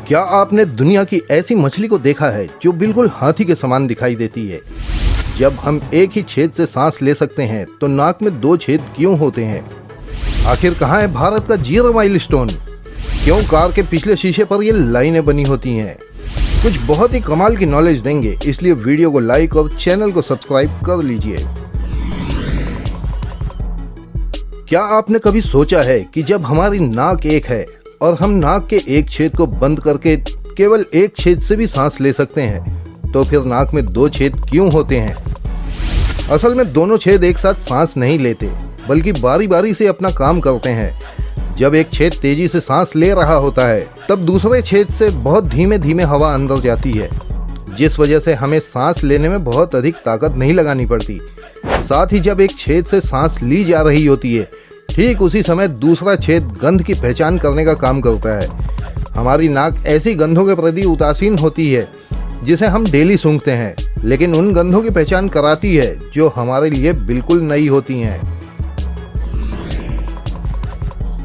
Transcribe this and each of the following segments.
क्या आपने दुनिया की ऐसी मछली को देखा है जो बिल्कुल हाथी के समान दिखाई देती है? जब हम एक ही छेद से सांस ले सकते हैं तो नाक में 2 छेद क्यों होते हैं? आखिर कहाँ है भारत का 0 माइलस्टोन? क्यों कार के पिछले शीशे पर ये लाइनें बनी होती हैं? कुछ बहुत ही कमाल की नॉलेज देंगे, इसलिए वीडियो को लाइक और चैनल को सब्सक्राइब कर लीजिए। क्या आपने कभी सोचा है कि जब हमारी नाक एक है और हम नाक के एक छेद को बंद करके केवल एक छेद से भी सांस ले सकते हैं, तो फिर नाक में 2 छेद क्यों होते हैं? असल में दोनों छेद एक साथ सांस नहीं लेते, बल्कि बारी बारी से अपना काम करते हैं। जब एक छेद तेजी से सांस ले रहा होता है, तब दूसरे छेद से बहुत धीमे धीमे हवा अंदर जाती है, जिस वजह से हमें सांस लेने में बहुत अधिक ताकत नहीं लगानी पड़ती। साथ ही जब एक छेद से सांस ली जा रही होती है, ठीक उसी समय दूसरा छेद गंध की पहचान करने का काम करता है। हमारी नाक ऐसी गंधों के प्रति उदासीन होती है जिसे हम डेली सूंघते हैं, लेकिन उन गंधों की पहचान कराती है जो हमारे लिए बिल्कुल नई होती हैं।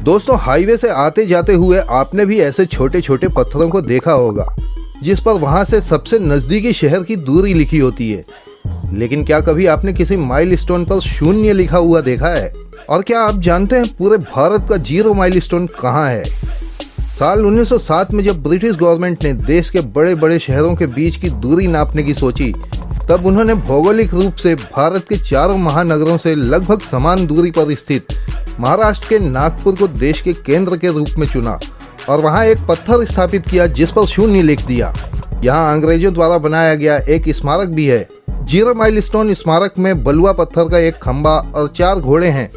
दोस्तों, हाईवे से आते जाते हुए आपने भी ऐसे छोटे छोटे पत्थरों को देखा होगा जिस पर वहां से सबसे नजदीकी शहर की दूरी लिखी होती है। लेकिन क्या कभी आपने किसी माइलस्टोन पर 0 लिखा हुआ देखा है? और क्या आप जानते हैं पूरे भारत का 0 माइलस्टोन कहाँ है? साल 1907 में जब ब्रिटिश गवर्नमेंट ने देश के बड़े बड़े शहरों के बीच की दूरी नापने की सोची, तब उन्होंने भौगोलिक रूप से भारत के 4 महानगरों से लगभग समान दूरी पर स्थित महाराष्ट्र के नागपुर को देश के केंद्र के रूप में चुना और वहां एक पत्थर स्थापित किया जिस पर 0 लिख दिया। यहाँ अंग्रेजों द्वारा बनाया गया एक स्मारक भी है। 0 माइलस्टोन स्मारक में बलुआ पत्थर का एक खंबा और 4 घोड़े हैं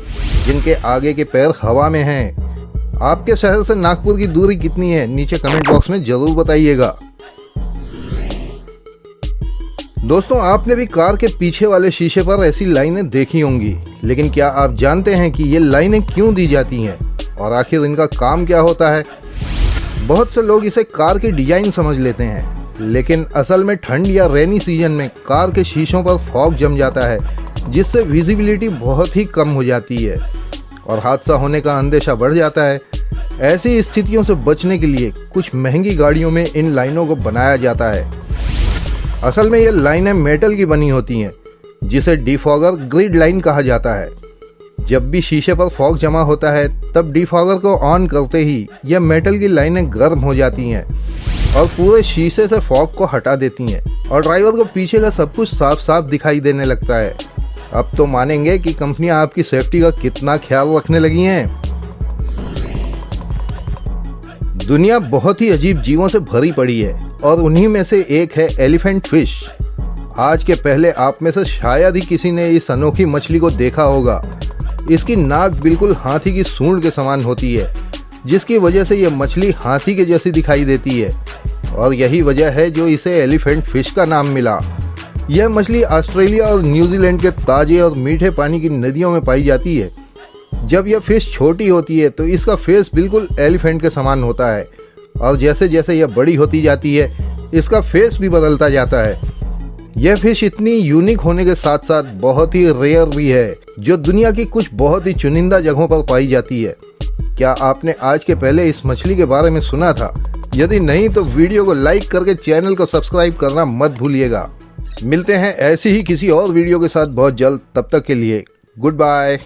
जिनके आगे के पैर हवा में हैं। आपके शहर से नागपुर की दूरी कितनी है? नीचे कमेंट बॉक्स में जरूर बताइएगा। दोस्तों, आपने भी कार के पीछे वाले शीशे पर ऐसी लाइनें देखी होंगी, लेकिन क्या आप जानते हैं कि ये लाइनें क्यों दी जाती हैं और आखिर इनका काम क्या होता है? बहुत से लोग इसे कार की डिजाइन समझ लेते हैं, लेकिन असल में ठंड या रेनी सीजन में कार के शीशों पर फॉग जम जाता है, जिससे विजिबिलिटी बहुत ही कम हो जाती है और हादसा होने का अंदेशा बढ़ जाता है। ऐसी स्थितियों से बचने के लिए कुछ महंगी गाड़ियों में इन लाइनों को बनाया जाता है। असल में ये लाइनें मेटल की बनी होती हैं, जिसे डिफॉगर ग्रिड लाइन कहा जाता है। जब भी शीशे पर फॉग जमा होता है, तब डिफॉगर को ऑन करते ही यह मेटल की लाइनें गर्म हो जाती हैं और पूरे शीशे से फॉग को हटा देती हैं और ड्राइवर को पीछे का सब कुछ साफ साफ दिखाई देने लगता है। अब तो मानेंगे कि कंपनियां आपकी सेफ्टी का कितना ख्याल रखने लगी हैं। दुनिया बहुत ही अजीब जीवों से भरी पड़ी है और उन्हीं में से एक है एलिफेंट फिश। आज के पहले आप में से शायद ही किसी ने इस अनोखी मछली को देखा होगा। इसकी नाक बिल्कुल हाथी की सूंड के समान होती है, जिसकी वजह से यह मछली हाथी के जैसी दिखाई देती है और यही वजह है जो इसे एलिफेंट फिश का नाम मिला। यह मछली ऑस्ट्रेलिया और न्यूजीलैंड के ताजे और मीठे पानी की नदियों में पाई जाती है। जब यह फिश छोटी होती है तो इसका फेस बिल्कुल एलिफेंट के समान होता है और जैसे जैसे यह बड़ी होती जाती है, इसका फेस भी बदलता जाता है। यह फिश इतनी यूनिक होने के साथ साथ बहुत ही रेयर भी है, जो दुनिया की कुछ बहुत ही चुनिंदा जगहों पर पाई जाती है। क्या आपने आज के पहले इस मछली के बारे में सुना था? यदि नहीं तो वीडियो को लाइक करके चैनल को सब्सक्राइब करना मत भूलिएगा। मिलते हैं ऐसी ही किसी और वीडियो के साथ बहुत जल्द। तब तक के लिए गुड बाय।